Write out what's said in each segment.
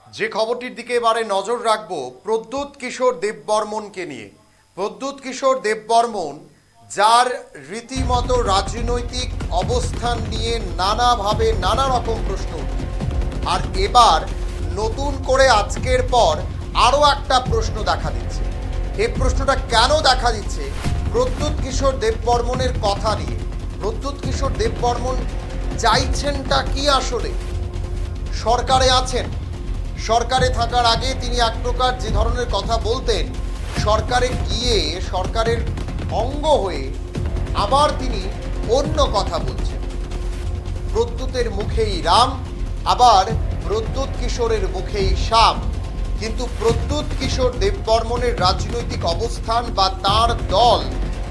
যে খবরটির দিকে এবারে নজর রাখবো প্রদ্যুৎ কিশোর দেববর্মনকে নিয়ে। প্রদ্যুৎ কিশোর দেববর্মন যার রীতিমতো রাজনৈতিক অবস্থান নিয়ে নানাভাবে নানা রকম প্রশ্ন, আর এবার নতুন করে আজকের পর আরও একটা প্রশ্ন দেখা দিচ্ছে। এই প্রশ্নটা কেন দেখা দিচ্ছে? প্রদ্যুৎ কিশোর দেববর্মনের কথা নিয়ে। প্রদ্যুৎ কিশোর দেববর্মন চাইছেনটা কি? আসলে সরকারে আছেন, সরকারে থাকার আগে তিনি এক প্রকার যে ধরনের কথা বলতেন, সরকারে গিয়ে সরকারের অঙ্গ হয়ে আবার তিনি অন্য কথা বলছেন। প্রদ্যুতের মুখেই রাম, আবার প্রদ্যুৎ কিশোরের মুখেই শ্যাম। কিন্তু প্রদ্যুৎ কিশোর দেববর্মনের রাজনৈতিক অবস্থান বা তার দল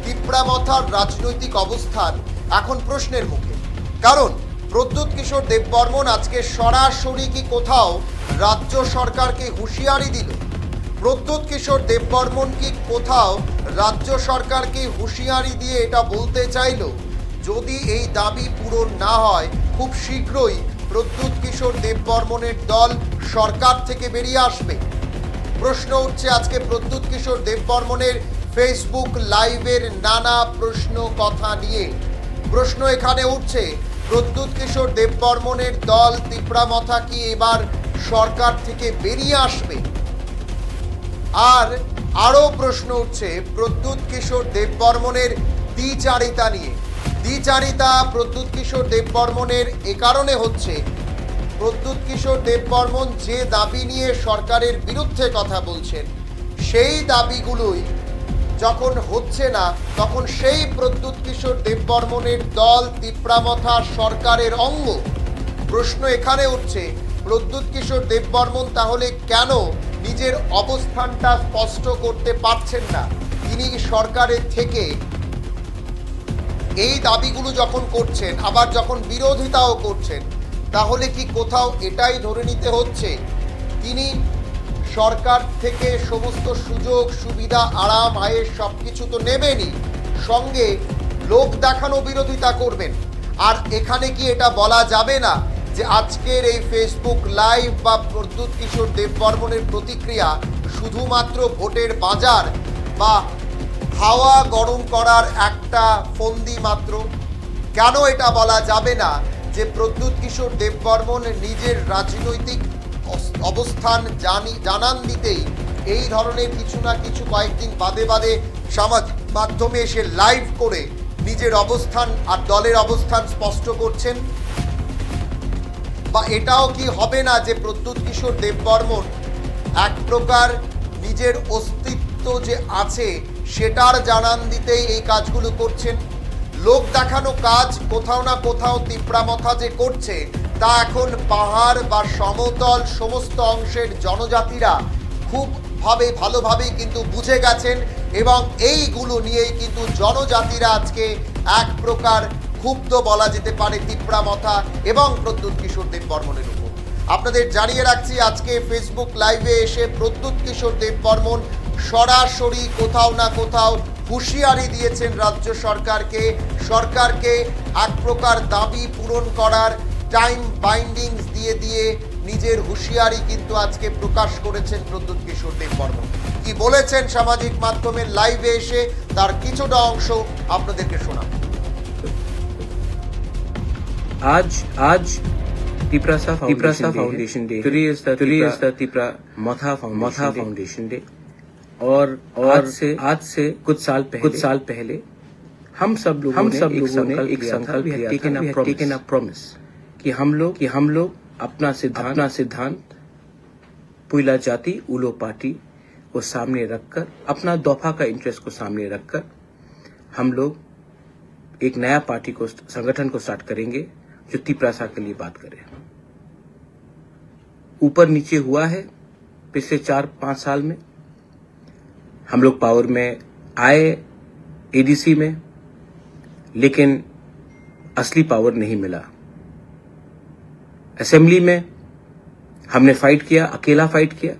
তিপ্রামথার রাজনৈতিক অবস্থান এখন প্রশ্নের মুখে। কারণ প্রদ্যুৎ কিশোর দেববর্মন আজকে সরাসরি কি কোথাও রাজ্য সরকারকে হুঁশিয়ারি দিল? প্রদ্যুৎ কিশোর দেববর্মন কি কোথাও রাজ্য সরকারকে হুঁশিয়ারি দিয়ে এটা বলতে চাইল, যদি এই দাবি পূরণ না হয় খুব শীঘ্রই প্রদ্যুৎ কিশোর দেববর্মনের দল সরকার থেকে বেরিয়ে আসবে? প্রশ্ন উঠছে আজকে প্রদ্যুৎ কিশোর দেববর্মনের ফেসবুক লাইভের নানা প্রশ্ন কথা নিয়ে। প্রশ্ন এখানে উঠছে, প্রদ্যুৎ কিশোর দেববর্মনের দল তিপ্রামথা কি এবার সরকার থেকে বেরিয়ে আসবে? আর আরও প্রশ্ন উঠছে প্রদ্যুৎ কিশোর দেববর্মনের দ্বিচারিতা নিয়ে। দ্বিচারিতা প্রদ্যুৎ কিশোর দেববর্মনের এ কারণে হচ্ছে, প্রদ্যুৎ কিশোর দেববর্মন যে দাবি নিয়ে সরকারের বিরুদ্ধে কথা বলছেন, সেই দাবিগুলোই যখন হচ্ছে না, তখন সেই প্রদ্যুৎ কিশোর দেববর্মনের দল তিপ্রামথা সরকারের অঙ্গ। প্রশ্ন এখানে উঠছে, প্রদ্যুৎ কিশোর দেববর্মন তাহলে কেন নিজের অবস্থানটা স্পষ্ট করতে পারছেন না? তিনি সরকারের থেকে এই দাবিগুলো যখন করছেন, আবার যখন বিরোধিতাও করছেন, তাহলে কি কোথাও এটাই ধরে নিতে হচ্ছে তিনি সরকার থেকে সমস্ত সুযোগ সুবিধা আরাম আয়েস সব কিছু তো নেবেনই, সঙ্গে লোক দেখানো বিরোধিতা করবেন? আর এখানে কি এটা বলা যাবে না যে আজকের এই ফেসবুক লাইভ বা প্রদ্যুৎ কিশোর দেববর্মনের প্রতিক্রিয়া শুধুমাত্র ভোটের বাজার বা হাওয়া গরম করার একটা ফন্দি মাত্র? কেন এটা বলা যাবে না যে প্রদ্যুৎ কিশোর দেববর্মন নিজের রাজনৈতিক অবস্থান জানান দিতেই এই ধরনের কিছু না কিছু কয়েকদিন বাদে বাদে সামাজিক মাধ্যমে এসে লাইভ করে নিজের অবস্থান আর দলের অবস্থান স্পষ্ট করছেন? বা এটাও কি হবে না যে প্রদ্যুৎ কিশোর দেববর্মন এক প্রকার নিজের অস্তিত্ব যে আছে সেটার জানান দিতেই এই কাজগুলো করছেন? লোক দেখানো কাজ কোথাও না কোথাও তিপ্রামথা যে করছে, তা এখন পাহাড় বা সমতল সমস্ত অংশের জনজাতিরা খুব ভালোভাবেই কিন্তু বুঝে গেছেন, এবং এইগুলো নিয়েই কিন্তু জনজাতিরা আজকে এক প্রকার ক্ষুব্ধ বলা যেতে পারে তিপ্রামথা এবং প্রদ্যুৎ কিশোর দেববর্মনের উপর। আপনাদের জানিয়ে রাখছি, আজকে ফেসবুক লাইভে এসে প্রদ্যুৎ কিশোর দেববর্মন সরাসরি কোথাও না কোথাও হুঁশিয়ারি দিয়েছেন রাজ্য সরকারকে এক প্রকার দাবি পূরণ করার টাইম বাইন্ডিংস দিয়ে নিজের হুঁশিয়ারি কিন্তু আজকে প্রকাশ করেছেন প্রদ্যুৎ কিশোর দেববর্মন। কি বলেছেন সামাজিক মাধ্যমের লাইভে এসে, তার কিছুটা অংশ আপনাদেরকে শোনাব। आज Tiprasa foundation day. Today is the Tipra Motha foundation day. और आज से कुछ साल पहले हम सब लोगों ने एक संकल्प टेकन अ प्रॉमिस कि हम लोग अपना सिद्धांत पुइला जाति उलो पार्टी को सामने रखकर, अपना दफा का इंटरेस्ट को सामने रखकर हम लोग एक नया पार्टी को संगठन को स्टार्ट करेंगे जो तिप्रासा के लिए बात करे। ऊपर नीचे हुआ है पिछले 4-5 साल में। हम लोग पावर में आए एडीसी में, लेकिन असली पावर नहीं मिला। असेंबली में हमने फाइट किया, अकेला फाइट किया।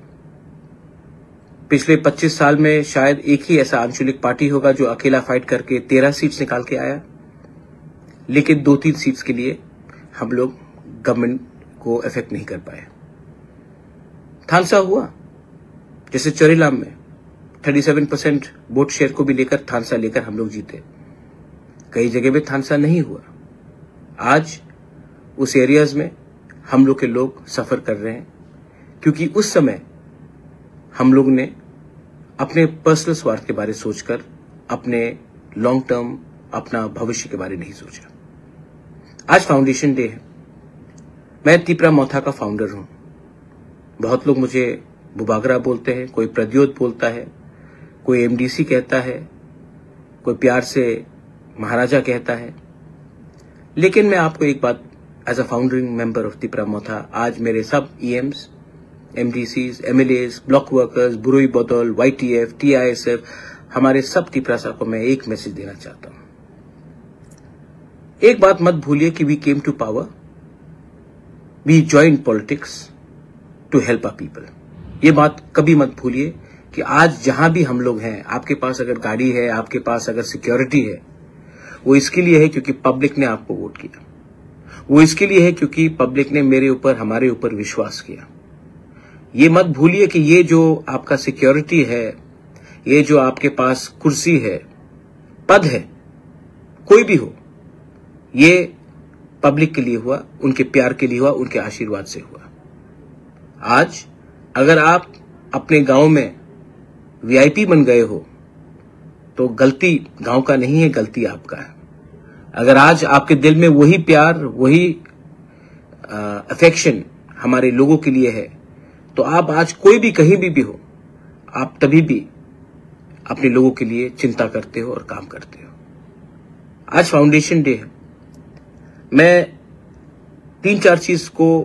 पिछले 25 साल में शायद एक ही ऐसा आंचलिक पार्टी होगा जो अकेला फाइट करके 13 सीट्स निकाल के आया, लेकिन 2-3 सीट्स के लिए हम लोग गवर्नमेंट को इफेक्ट नहीं कर पाए। थानसा हुआ, जैसे चोरीलाम में 37% वोट शेयर को भी लेकर थानसा लेकर हम लोग जीते। कई जगह में थानसा नहीं हुआ। आज उस एरियाज में हम लोग के लोग सफर कर रहे हैं, क्योंकि उस समय हम लोग ने अपने पर्सनल स्वार्थ के बारे सोचकर अपने लॉन्ग टर्म, अपना भविष्य के बारे नहीं सोचा। आज फाउंडेशन डे है। मैं तिपरा मोथा का फाउंडर हूं। बहुत लोग मुझे बुबागरा बोलते हैं, कोई प्रद्योत बोलता है, कोई एमडीसी कहता है, कोई प्यार से महाराजा कहता है। लेकिन मैं आपको एक बात, as a founding member of Tipra Motha, आज मेरे सब EMs, MDCs, MLAs, block workers, बुरुई बोतल, वाईटीएफ, टीआईएसएफ, हमारे सब तिपरासा को मैं एक मैसेज देना चाहता हूं। एक बात मत भूलिए कि we came to power, we join politics to help our people. ये बात कभी मत भूलिए कि आज जहां भी हम लोग हैं, आपके पास अगर गाड़ी है, आपके पास अगर सिक्योरिटी है, वो इसके लिए है क्योंकि पब्लिक ने आपको वोट किया। वो इसके लिए है क्योंकि पब्लिक ने मेरे ऊपर, हमारे ऊपर विश्वास किया। ये मत भूलिए कि ये जो आपका सिक्योरिटी है, ये जो आपके पास कुर्सी है, पद है, कोई भी हो, ये पब्लिक के लिए हुआ, उनके प्यार के लिए हुआ, उनके आशीर्वाद से हुआ। आज अगर आप अपने गांव में वीआईपी बन गए हो तो गलती गांव का नहीं है, गलती आपका है। अगर आज आपके दिल में वही प्यार, वही अफेक्शन हमारे लोगों के लिए है, तो आप आज कोई भी कहीं भी हो, आप तभी भी अपने लोगों के लिए चिंता करते हो और काम करते हो। आज फाउंडेशन डे है। मैं 3-4 चीज को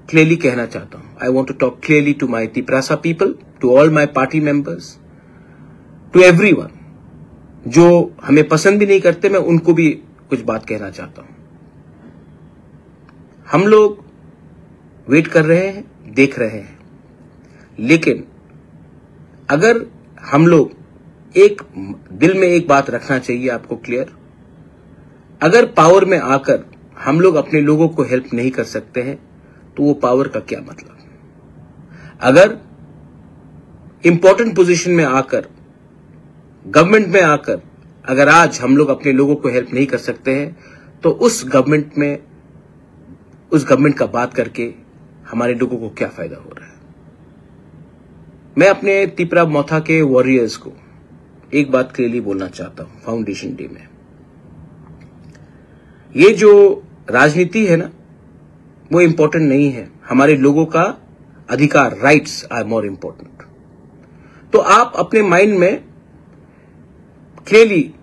क्लियरली कहना चाहता हूं। I want to talk clearly to my Tiprasa people, to all my party members, to everyone. जो हमें पसंद भी नहीं करते, मैं उनको भी कुछ बात कहना चाहता हूं। हम लोग वेट कर रहे हैं, देख रहे हैं, लेकिन अगर हम लोग एक दिल में एक बात रखना चाहिए आपको क्लियर, अगर पावर में आकर हम लोग अपने लोगों को हेल्प नहीं कर सकते हैं तो वो पावर का क्या मतलब। अगर इंपॉर्टेंट पोजीशन में आकर, गवर्नमेंट में आकर अगर आज हम लोग अपने लोगों को हेल्प नहीं कर सकते हैं तो उस गवर्नमेंट का बात करके हमारे लोगों को क्या फायदा हो रहा है। मैं अपने तिपरा मोथा के वॉरियर्स को एक बात क्लियरली बोलना चाहता हूं फाउंडेशन डे में। ये जो राजनीति है ना, वो इंपॉर्टेंट नहीं है। हमारे लोगों का अधिकार, राइट्स आर मोर इंपॉर्टेंट। तो आप अपने माइंड में क्लियरली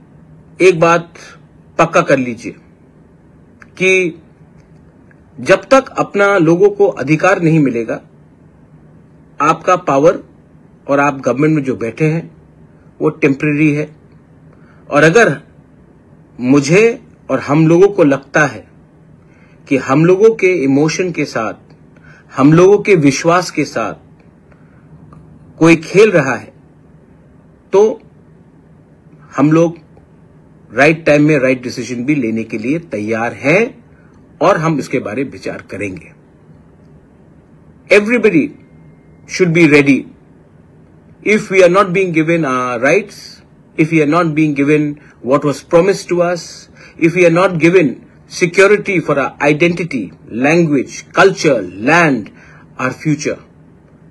एक बात पक्का कर लीजिए कि जब तक अपना लोगों को अधिकार नहीं मिलेगा, आपका पावर और आप गवर्नमेंट में जो बैठे हैं वो टेम्परेरी है। और अगर मुझे और हम लोगों को लगता है कि हम लोगों के इमोशन के साथ, हम लोगों के विश्वास के साथ कोई खेल रहा है, तो हम लोग राइट टाइम में राइट डिसीजन भी लेने के लिए तैयार हैं और हम इसके बारे में विचार करेंगे। Everybody should be ready. If we are not being given our rights, if we are not being given what was promised to us, if we are not given security for our identity, language, culture, land, our future,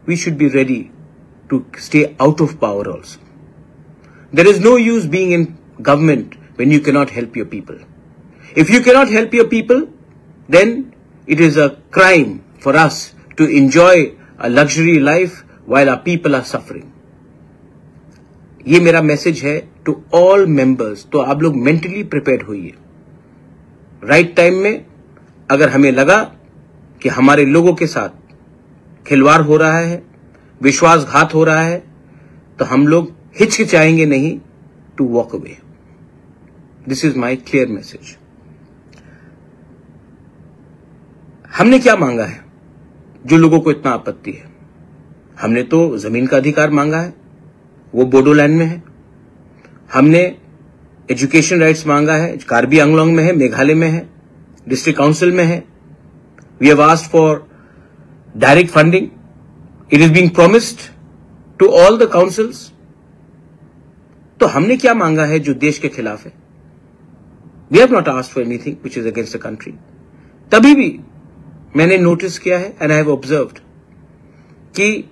we should be ready to stay out of power also. There is no use being in government when you cannot help your people. If you cannot help your people, then it is a crime for us to enjoy a luxury life while our people are suffering. ये मेरा message है to all members. तो आप लोग mentally prepared होइए। Right time में अगर हमें लगा कि हमारे लोगों के साथ खिलवाड़ हो रहा है, विश्वासघात हो रहा है, तो हम लोग हिचकिचाएंगे नहीं to walk away. This is my clear message. हमने क्या मांगा है जो लोगों को इतना आपत्ति है? हमने तो जमीन का अधिकार मांगा है, वो बोडोलैंड में है। हमने एजुकेशन राइट्स मांगा है, कार्बी आंगलोंग में है, मेघालय में है, डिस्ट्रिक्ट काउंसिल में है। We have asked for direct funding it is being promised to all the councils. तो हमने क्या मांगा है जो देश के खिलाफ है? We have not asked for anything which is against the country. तभी भी मैंने नोटिस किया है एंड आई हैव ऑब्जर्व्ड कि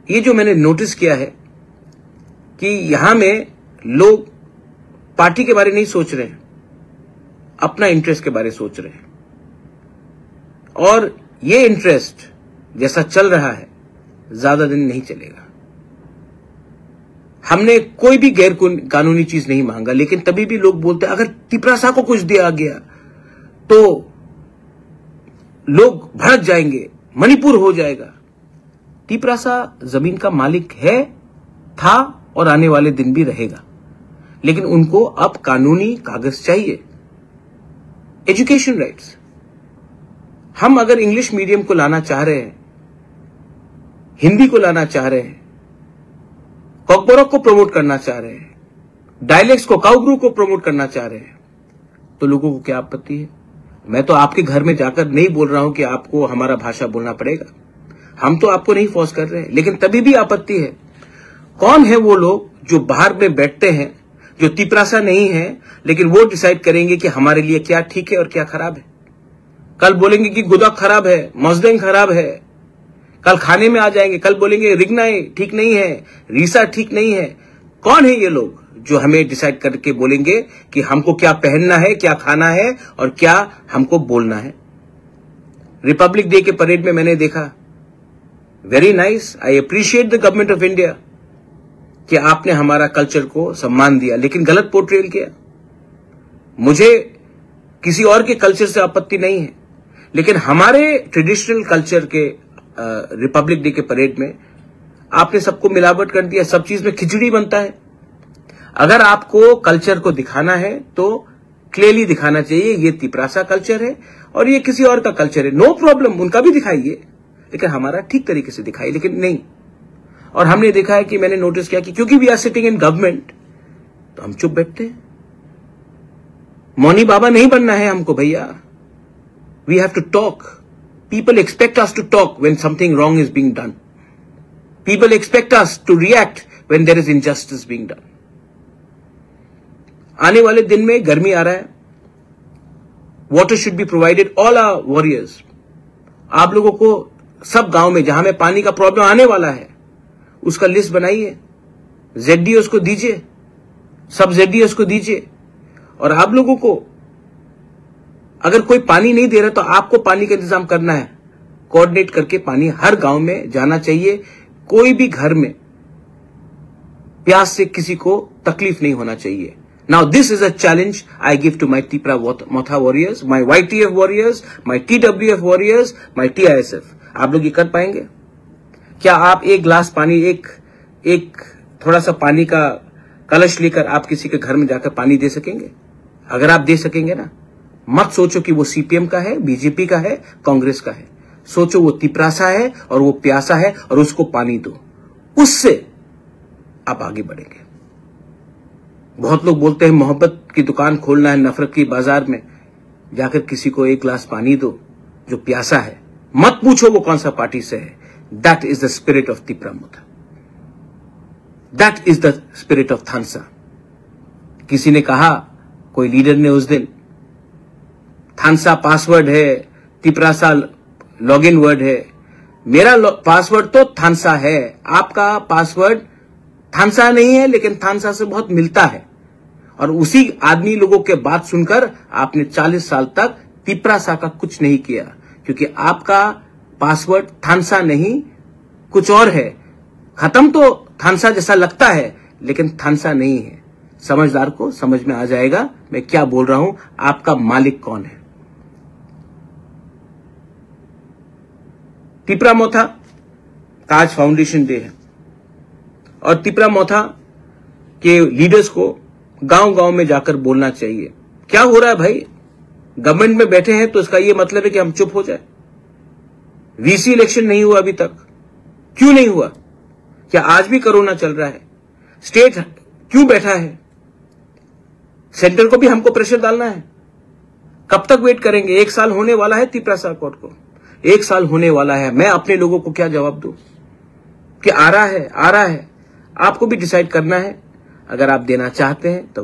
ये जो मैंने नोटिस किया है कि यहां में लोग पार्टी के बारे नहीं सोच रहे हैं, अपना इंटरेस्ट के बारे सोच रहे हैं। और ये इंटरेस्ट जैसा चल रहा है ज्यादा दिन नहीं चलेगा। हमने कोई भी गैर कानूनी चीज नहीं मांगा, लेकिन तभी भी लोग बोलते हैं अगर तिपरासा को कुछ दिया गया तो लोग भड़क जाएंगे, मणिपुर हो जाएगा। तिपरासा जमीन का मालिक है, था और आने वाले दिन भी रहेगा, लेकिन उनको अब कानूनी कागज चाहिए। एजुकेशन राइट्स, हम अगर इंग्लिश मीडियम को लाना चाह रहे हैं, हिंदी को लाना चाह रहे हैं, कॉकबोरक को प्रमोट करना चाह रहे हैं, डायलेक्ट्स को, काउग्रू को प्रमोट करना चाह रहे हैं, तो लोगों को क्या आपत्ति है? मैं तो आपके घर में जाकर नहीं बोल रहा हूं कि आपको हमारा भाषा बोलना पड़ेगा, हम तो आपको नहीं फोर्स कर रहे हैं, लेकिन तभी भी आपत्ति है। कौन है वो लोग जो बाहर में बैठते हैं, जो तिपरासा नहीं है, लेकिन वो डिसाइड करेंगे कि हमारे लिए क्या ठीक है और क्या खराब है? कल बोलेंगे कि गुदक खराब है, मजदेंग खराब है, कल खाने में आ जाएंगे, कल बोलेंगे रिगनाई ठीक नहीं है, रीसा ठीक नहीं है। कौन है ये लोग जो हमें डिसाइड करके बोलेंगे कि हमको क्या पहनना है, क्या खाना है और क्या हमको बोलना है? रिपब्लिक डे के परेड में मैंने देखा, very nice, I appreciate the government of India कि आपने हमारा कल्चर को सम्मान दिया, लेकिन गलत पोर्ट्रेल किया। मुझे किसी और के कल्चर से आपत्ति नहीं है, लेकिन हमारे ट्रेडिशनल कल्चर के रिपब्लिक डे के परेड में आपने सबको मिलावट कर दिया, सब चीज में खिचड़ी बनता है। अगर आपको कल्चर को दिखाना है तो क्लियरली दिखाना चाहिए ये तिपरासा कल्चर है और ये किसी और का कल्चर है, नो प्रॉब्लम, उनका भी दिखाइए, लेकिन हमारा ठीक तरीके से दिखाइए, लेकिन नहीं। और हमने देखा है कि मैंने नोटिस किया कि क्योंकि we are sitting in government तो हम चुप बैठते हैं। मौनी बाबा नहीं बनना है हमको भैया, we have to talk. People expect us to talk when something wrong is being done. People expect us to react when there is injustice being done. आने वाले दिन में गर्मी आ रहा है, water should be provided all our warriors. आप लोगों को सब गांव में जहां में पानी का प्रॉब्लम आने वाला है उसका लिस्ट बनाइए, जेडडीओस को दीजिए, सब जेडडीओस को दीजिए। और आप लोगों को अगर कोई पानी नहीं दे रहा तो आपको पानी का इंतजाम करना है, कोऑर्डिनेट करके पानी हर गांव में जाना चाहिए। कोई भी घर में प्यास से किसी को तकलीफ नहीं होना चाहिए। Now this is a challenge I give to my Tipra Motha warriors, my YTF warriors, my TWF warriors, my TISF। आप लोग ये कर पाएंगे क्या? आप एक ग्लास पानी, एक थोड़ा सा पानी का कलश लेकर आप किसी के घर में जाकर पानी दे सकेंगे? अगर आप दे सकेंगे ना, मत सोचो कि वो CPM का है, BJP का है, कांग्रेस का है। सोचो वो तिपरासा है और वो प्यासा है और उसको पानी दो, उससे आप आगे बढ़ेंगे। बहुत लोग बोलते हैं मोहब्बत की दुकान खोलना है नफरत की बाजार में, जाकर किसी को एक गिलास पानी दो जो प्यासा है, मत पूछो वो कौन सा पार्टी से है। That is the spirit of Tipra Motha, that is the spirit of Thansa. किसी ने कहा, कोई लीडर ने उस दिन, थानसा पासवर्ड है, तिपरासा लॉगिन वर्ड है। मेरा पासवर्ड तो थानसा है, आपका पासवर्ड थानसा नहीं है, लेकिन थानसा से बहुत मिलता है। और उसी आदमी लोगों के बात सुनकर आपने 40 साल तक तिपरासा का कुछ नहीं किया, क्योंकि आपका पासवर्ड थानसा नहीं कुछ और है। खत्म तो थानसा जैसा लगता है, लेकिन थानसा नहीं है। समझदार को समझ में आ जाएगा मैं क्या बोल रहा हूं, आपका मालिक कौन है। तिपरा मोथा का आज फाउंडेशन डे है और तिपरा मोथा के लीडर्स को गांव गांव में जाकर बोलना चाहिए। क्या हो रहा है भाई, गवर्नमेंट में बैठे हैं तो इसका यह मतलब है कि हम चुप हो जाए? VC इलेक्शन नहीं हुआ अभी तक, क्यों नहीं हुआ? क्या आज भी कोरोना चल रहा है? स्टेट क्यों बैठा है? सेंटर को भी हमको प्रेशर डालना है। कब तक वेट करेंगे? 1 साल होने वाला है तिपरासा कोर्ट को, 1 साल होने वाला है, मैं अपने लोगों को क्या जवाब दूं कि आ रहा है। आपको भी डिसाइड करना है। अगर आप देना चाहते हैं तो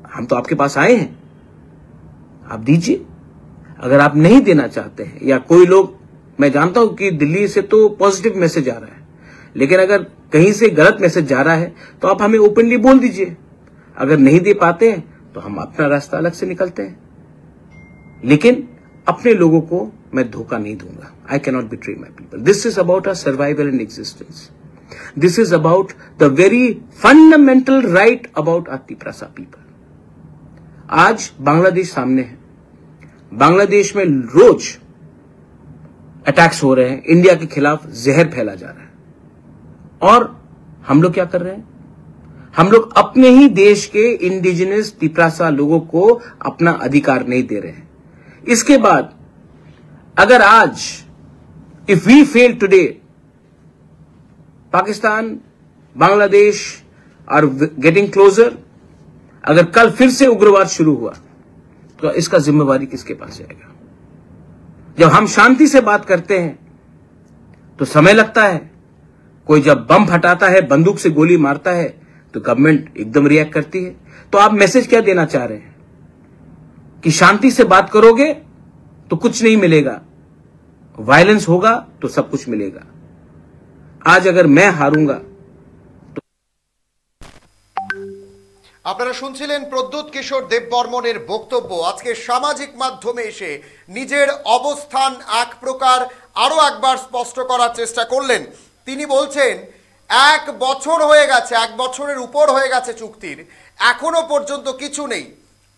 हम तो आपके पास आए हैं, आप दीजिए। अगर आप नहीं देना चाहते हैं, या कोई लोग, मैं जानता हूं कि दिल्ली से तो पॉजिटिव मैसेज आ रहा है, लेकिन अगर कहीं से गलत मैसेज जा रहा है तो आप हमें ओपनली बोल दीजिए। अगर नहीं दे पाते हैं तो हम अपना रास्ता अलग से निकलते हैं, लेकिन अपने लोगों को मैं धोखा नहीं दूंगा। I cannot betray my people. This is about our survival and existence. This is about the very fundamental right about our Tiprasa people. आज बांग्लादेश सामने है। बांग्लादेश में रोज अटैक्स हो रहे हैं, इंडिया के खिलाफ जहर फैला जा रहा है, और हम लोग क्या कर रहे हैं? हम लोग अपने ही देश के इंडिजिनस तिपरासा लोगों को अपना अधिकार नहीं दे रहे हैं। इसके बाद अगर आज if we fail today, Pakistan, Bangladesh are getting closer, अगर कल फिर से उग्रवाद शुरू हुआ तो इसका जिम्मेवारी किसके पास जाएगा? जब हम शांति से बात करते हैं तो समय लगता है, कोई जब बम फटाता है, बंदूक से गोली मारता है, तो गवर्नमेंट एकदम रिएक्ट करती है। तो आप मैसेज क्या देना चाह रहे हैं कि शांति से बात करोगे तो कुछ नहीं मिलेगा, वायलेंस होगा तो सब कुछ मिलेगा। आज अगर मैं हारूंगा तो আপনারা শুনছিলেন প্রদ্যুৎ কিশোর দেববর্মনের বক্তব্য। আজকে সামাজিক মাধ্যমে এসে নিজের অবস্থান এক প্রকার আরো একবার স্পষ্ট করার চেষ্টা করলেন। তিনি বলছেন 1 বছর হয়ে গেছে, 1 বছরের উপর হয়ে গেছে চুক্তির, এখনো পর্যন্ত কিছু নেই।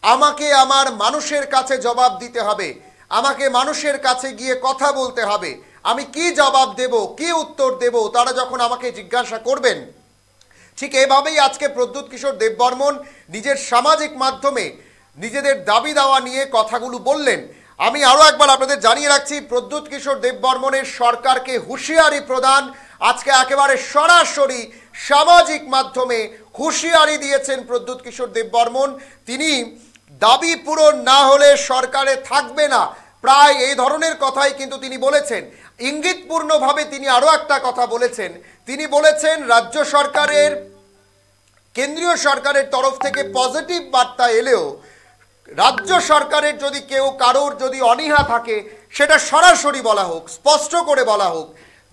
আমাকে আমার মানুষের কাছে জবাব দিতে হবে, আমাকে মানুষের কাছে গিয়ে কথা বলতে হবে। আমি কি জবাব দেব, কি উত্তর দেব, তারা যখন আমাকে জিজ্ঞাসা করবেন, ঠিক এইভাবেই আজকে প্রদ্যুৎ কিশোর দেববর্মন নিজের সামাজিক মাধ্যমে নিজেদের দাবি দাওয়া নিয়ে কথাগুলো বললেন। আমি আরও একবার আপনাদের জানিয়ে রাখছি, প্রদ্যুৎ কিশোর দেববর্মনের সরকারকে হুঁশিয়ারি প্রদান। আজকে একেবারে সরাসরি সামাজিক মাধ্যমে হুঁশিয়ারি দিয়েছেন প্রদ্যুৎ কিশোর দেববর্মন। তিনি দাবি পূরণ না হলে সরকারে থাকবে না, প্রায় এই ধরনের কথাই কিন্তু তিনি বলেছেন। ইঙ্গিতপূর্ণভাবে তিনি আরও একটা কথা বলেছেন। তিনি বলেছেন রাজ্য সরকারের, কেন্দ্রীয় সরকারের তরফ থেকে পজিটিভ বার্তা এলেও রাজ্য সরকারের যদি কারোর যদি অনীহা থাকে সেটা সরাসরি বলা হোক, স্পষ্ট করে বলা হোক।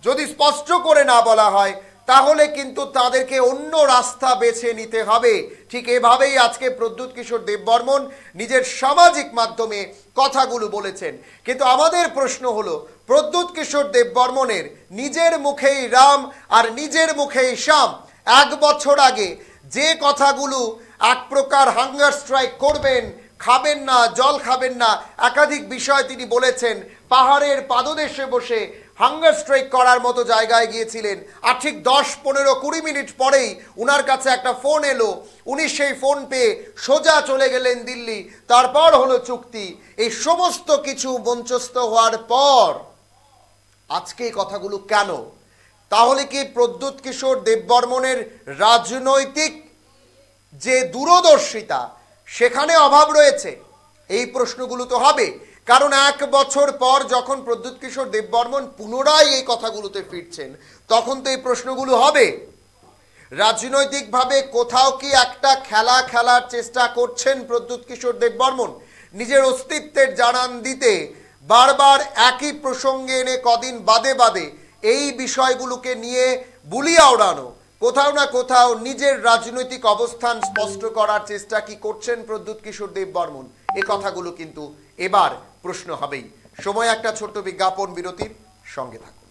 যদি স্পষ্ট করে না বলা হয় তাহলে কিন্তু তাদেরকে অন্য রাস্তা বেছে নিতে হবে। ঠিক এভাবেই আজকে প্রদ্যুৎ কিশোর দেববর্মন নিজের সামাজিক মাধ্যমে কথাগুলো বলেছেন। কিন্তু আমাদের প্রশ্ন হলো, প্রদ্যুৎ কিশোর দেববর্মনের নিজের মুখেই রাম আর নিজের মুখেই শ্যাম। 1 বছর আগে যে কথাগুলো এক প্রকার হাঙ্গার স্ট্রাইক করবেন, খাবেন না, জল খাবেন না, একাধিক বিষয় তিনি বলেছেন। পাহাড়ের পাদদেশে বসে হাঙ্গার স্ট্রাইক করার মতো জায়গায় গিয়েছিলেন, আর ঠিক 10, 15, 20 মিনিট পরেই উনার কাছে একটা ফোন এলো। উনি সেই ফোন পেয়ে সোজা চলে গেলেন দিল্লি, তারপর হলো চুক্তি। এই সমস্ত কিছু মঞ্চস্থ হওয়ার পর আজকে এই কথাগুলো কেন? তাহলে কি প্রদ্যুৎ কিশোর দেববর্মনের রাজনৈতিক যে দূরদর্শিতা সেখানে অভাব রয়েছে? এই প্রশ্নগুলো তো হবে, কারণ 1 বছর পর যখন প্রদ্যুৎ কিশোর দেববর্মন পুনরায় এই কথাগুলোতে ফিরছেন তখন তো এই প্রশ্নগুলো হবে। রাজনৈতিকভাবে কোথাও কি একটা খেলা খেলার চেষ্টা করছেন প্রদ্যুৎ কিশোর দেববর্মন? নিজের অস্তিত্বের জানান দিতে বারবার একই প্রসঙ্গে এনে কদিন বাদে বাদে এই বিষয়গুলোকে নিয়ে বুলিয়া ওড়ানো, কোথাও না কোথাও নিজের রাজনৈতিক অবস্থান স্পষ্ট করার চেষ্টা কি করছেন প্রদ্যুৎ কিশোর দেববর্মন? এই কথাগুলো কিন্তু এবার প্রশ্ন হবেই। সময় একটা ছোট্ট বিজ্ঞাপন বিরতির, সঙ্গে থাকুন।